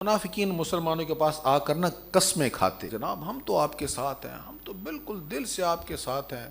منافقین مسلمانوں کے پاس آ کر قسمیں کھاتے، جناب ہم تو آپ کے ساتھ ہیں، ہم تو بالکل دل سے آپ کے ساتھ ہیں،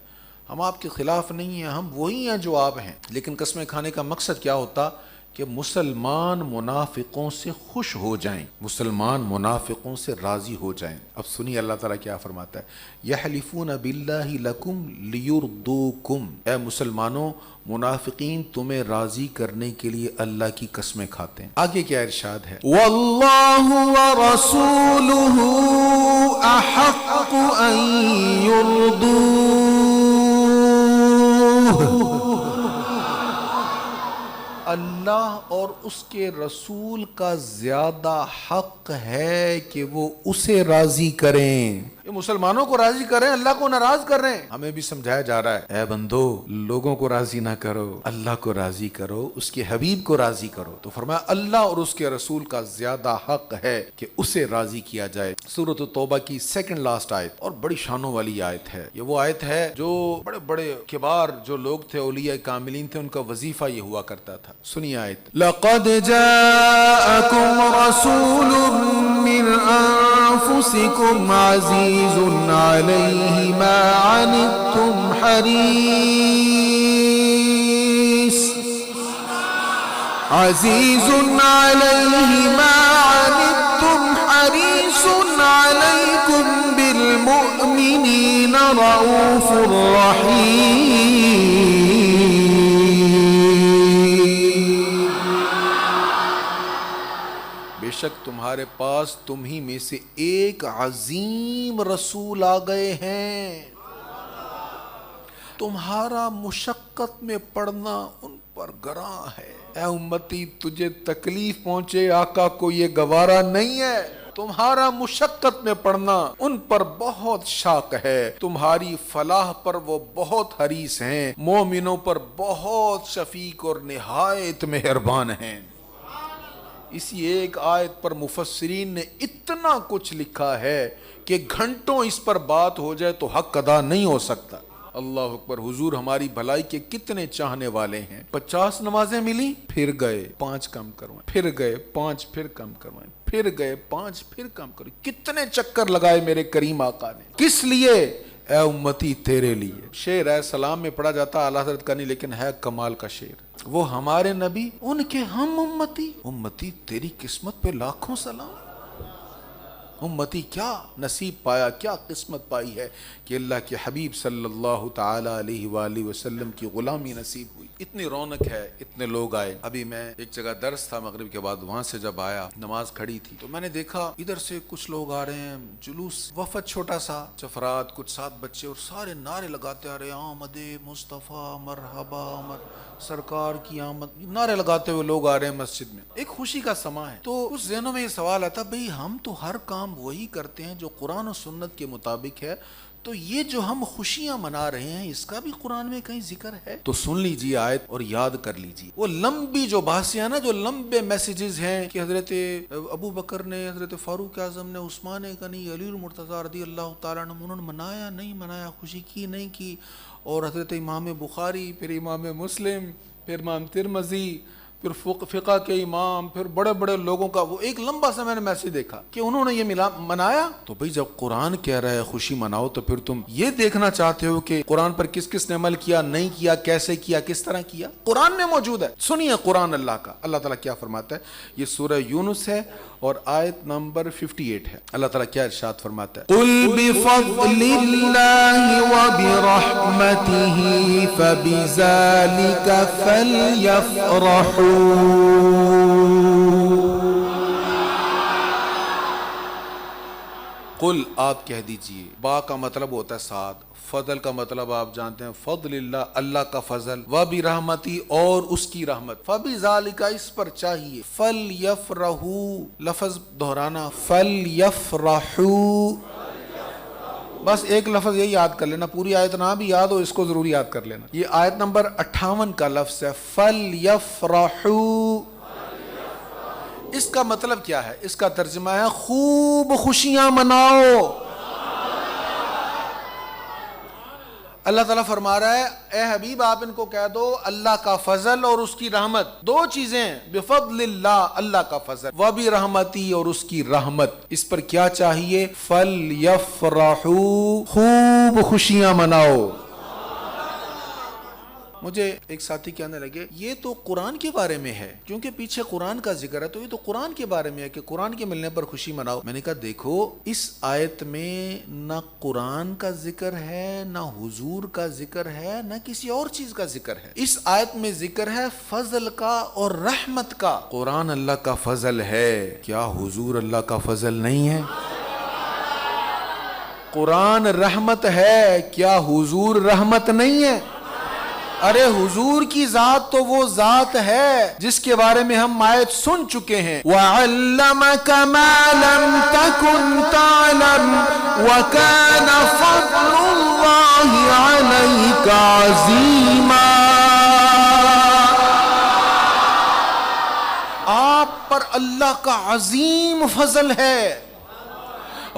ہم آپ کے خلاف نہیں ہیں، ہم وہی ہیں جو آپ ہیں۔ لیکن قسمیں کھانے کا مقصد کیا ہوتا کہ مسلمان منافقوں سے خوش ہو جائیں، مسلمان منافقوں سے راضی ہو جائیں۔ اب سنیے اللہ تعالیٰ کیا فرماتا ہے، یحلفون باللہ لکم لیرضوکم، اے مسلمانوں منافقین تمہیں راضی کرنے کے لیے اللہ کی قسمیں کھاتے ہیں۔ آگے کیا ارشاد ہے، واللہ ورسولہ احق ان یرضوہ، اللہ اور اس کے رسول کا زیادہ حق ہے کہ وہ اسے راضی کریں۔ یہ مسلمانوں کو راضی کریں، اللہ کو ناراض کر رہے ہیں۔ ہمیں بھی سمجھایا جا رہا ہے، اے بندو لوگوں کو راضی نہ کرو، اللہ کو راضی کرو، اس کے حبیب کو راضی کرو۔ تو فرمایا اللہ اور اس کے رسول کا زیادہ حق ہے کہ اسے راضی کیا جائے۔ سورۃ توبہ کی سیکنڈ لاسٹ آیت اور بڑی شانوں والی آیت ہے۔ یہ وہ آیت ہے جو بڑے بڑے کبار جو لوگ تھے، اولیاء کاملین تھے، ان کا وظیفہ یہ ہوا کرتا تھا۔ سنیے آیت، لقد جاءکم رسول من انفسکم عزیز علیہ ما عنتم حریص، عزیز علیہ ما عنتم حریص علیکم بالمؤمنین رؤوف رحیم۔ بے شک تمہارے پاس تم ہی میں سے ایک عظیم رسول آ گئے ہیں، تمہارا مشقت میں پڑنا ان پر گراں ہے۔ اے امتی تجھے تکلیف پہنچے آقا کو یہ گوارا نہیں ہے، تمہارا مشقت میں پڑنا ان پر بہت شاق ہے، تمہاری فلاح پر وہ بہت حریص ہیں، مومنوں پر بہت شفیق اور نہایت مہربان ہیں۔ اسی ایک آیت پر مفسرین نے اتنا کچھ لکھا ہے کہ گھنٹوں اس پر بات ہو جائے تو حق ادا نہیں ہو سکتا۔ اللہ اکبر، حضور ہماری بھلائی کے کتنے چاہنے والے ہیں۔ 50 نمازیں ملی، پھر گئے 5 کم کروائیں، پھر گئے 5 پھر کم کروائیں، پھر گئے 5 پھر کم کروائیں۔ کتنے چکر لگائے میرے کریم آقا نے، کس لیے؟ اے امتی تیرے لیے۔ شعر ہے سلام میں پڑھا جاتا اعلیٰ حضرت کا نہیں، لیکن ہے کمال کا شعر۔ وہ ہمارے نبی، ان کے ہم امتی، امتی تیری قسمت پہ لاکھوں سلام۔ امتی کیا نصیب پایا، کیا قسمت پائی ہے کہ اللہ کے حبیب صلی اللہ تعالی علیہ وآلہ وسلم کی غلامی نصیب ہوئی۔ اتنی رونق ہے، اتنے لوگ آئے۔ ابھی میں ایک جگہ درس تھا مغرب کے بعد، وہاں سے جب آیا نماز کھڑی تھی تو میں نے دیکھا ادھر سے کچھ لوگ آ رہے ہیں، جلوس وفد چھوٹا سا، افراد کچھ 7 بچے، اور سارے نعرے لگاتے آ رہے ہیں، آمد مصطفیٰ مرحبا سرکار کی آمد، نعرے لگاتے ہوئے لوگ آ رہے ہیں مسجد میں۔ ایک خوشی کا سماں ہے۔ تو اس ذہنوں میں یہ سوال آتا، بھئی ہم تو ہر کام وہی کرتے ہیں جو قرآن و سنت کے مطابق ہے، تو یہ جو ہم خوشیاں منا رہے ہیں اس کا بھی قرآن میں کہیں ذکر ہے؟ تو سن لیجیے آیت اور یاد کر لیجیے۔ وہ لمبی جو بحثیں ہیں نا، جو لمبے میسیجز ہیں کہ حضرت ابو بکر نے، حضرت فاروق اعظم نے، عثمان غنی، علی المرتضیٰ رضی اللہ تعالیٰ عنہ، انہوں نے منایا نہیں منایا، خوشی کی نہیں کی، اور حضرت امام بخاری، پھر امام مسلم، پھر امام ترمذی، پھر فقہ کے امام، پھر بڑے بڑے لوگوں کا وہ ایک لمبا سا میں نے میسج دیکھا کہ انہوں نے یہ منایا۔ تو بھئی جب قرآن کہہ رہا ہے خوشی مناؤ، تو پھر تم یہ دیکھنا چاہتے ہو کہ قرآن پر کس کس نے عمل کیا، نہیں کیا، کیسے کیا، کس طرح کیا؟ قرآن میں موجود ہے۔ سنیے قرآن اللہ کا، اللہ تعالیٰ کیا فرماتا ہے۔ یہ سورہ یونس ہے اور آیت نمبر 58 ہے۔ اللہ تعالیٰ کیا ارشاد فرماتا ہے، قُلْ بِفَضْلِ اللَّهِ وَبِرَحْمَتِهِ فَبِذَلِكَ فَلْيَفْرَحُوا۔ قل آپ کہہ دیجئے، با کا مطلب ہوتا ہے ساتھ، فضل کا مطلب آپ جانتے ہیں، فضل اللہ اللہ کا فضل، وبرحمتی اور اس کی رحمت، فبذالک اس پر چاہیے، فلیفرحوا لفظ دہرانا، فلیفرحوا، بس ایک لفظ یہ یاد کر لینا، پوری آیت نہ بھی یاد ہو اس کو ضرور یاد کر لینا۔ یہ آیت نمبر 58 کا لفظ ہے، فلیفرحوا۔ اس کا مطلب کیا ہے؟ اس کا ترجمہ ہے خوب خوشیاں مناؤ۔ اللہ تعالیٰ فرما رہا ہے اے حبیب آپ ان کو کہہ دو اللہ کا فضل اور اس کی رحمت، دو چیزیں، بفضل اللہ، اللہ کا فضل، وبرحمتی، اور اس کی رحمت، اس پر کیا چاہیے؟ فَلْيَفْرَحُوا، خوب خوشیاں مناؤ۔ مجھے ایک ساتھی کہنے لگے یہ تو قرآن کے بارے میں ہے، کیونکہ پیچھے قرآن کا ذکر ہے تو یہ تو قرآن کے بارے میں ہے کہ قرآن کے ملنے پر خوشی مناؤ۔ میں نے کہا دیکھو اس آیت میں نہ قرآن کا ذکر ہے، نہ حضور کا ذکر ہے، نہ کسی اور چیز کا ذکر ہے۔ اس آیت میں ذکر ہے فضل کا اور رحمت کا۔ قرآن اللہ کا فضل ہے، کیا حضور اللہ کا فضل نہیں ہے؟ قرآن رحمت ہے، کیا حضور رحمت نہیں ہے؟ ارے حضور کی ذات تو وہ ذات ہے جس کے بارے میں ہم آیت سن چکے ہیں، وَعَلَّمَكَ مَا لَمْ تَكُنْ تَعْلَمْ وَكَانَ فَضْلُ اللَّهِ عَلَيْكَ عَظِيمًا۔ آپ پر اللہ کا عظیم فضل ہے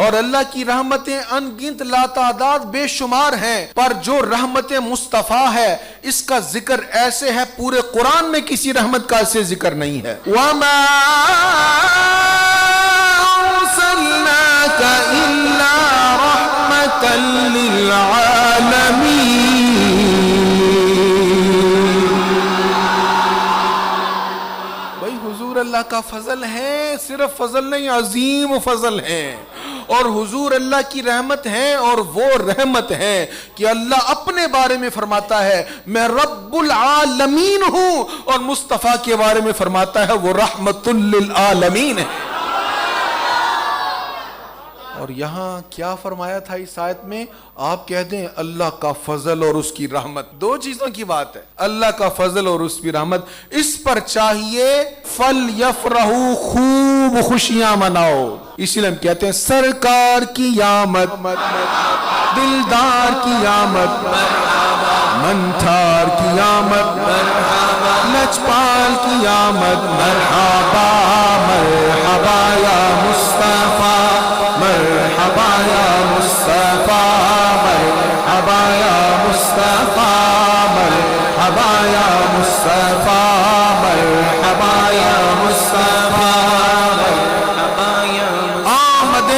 اور اللہ کی رحمتیں ان گنت لاتعداد بے شمار ہیں، پر جو رحمت مصطفیٰ ہے اس کا ذکر ایسے ہے پورے قرآن میں کسی رحمت کا ایسے ذکر نہیں ہے۔ وَمَا أَرْسَلْنَاكَ إِلَّا رَحْمَةً لِّلْعَالَمِينَ۔ بھائی حضور اللہ کا فضل ہے، صرف فضل نہیں عظیم فضل ہے، اور حضور اللہ کی رحمت ہے، اور وہ رحمت ہے کہ اللہ اپنے بارے میں فرماتا ہے میں رب العالمین ہوں، اور مصطفیٰ کے بارے میں فرماتا ہے وہ رحمت للعالمین ہے۔ اور یہاں کیا فرمایا تھا اس آیت میں؟ آپ کہہ دیں اللہ کا فضل اور اس کی رحمت، دو چیزوں کی بات ہے، اللہ کا فضل اور اس کی رحمت، اس پر چاہیے فَلْيَفْرَحُوا، خوب خوشیاں مناؤ۔ اسی لیے ہم کہتے ہیں سرکار کی آمد، دلدار کی آمد، منتھار کی آمد، لجپال کی آمد، مرحبا مرحبا یا مصطفیٰ، مرحبا یا مصطفیٰ، مرحبا یا مصطفیٰ، مرحبا یا مصطفیٰ، مرحبا یا مصطفیٰ، مرحبا یا آمد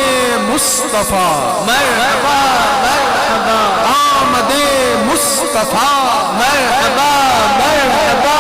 مصطفیٰ، مرحبا مرحبا آمد مصطفیٰ، مرحبا مرحبا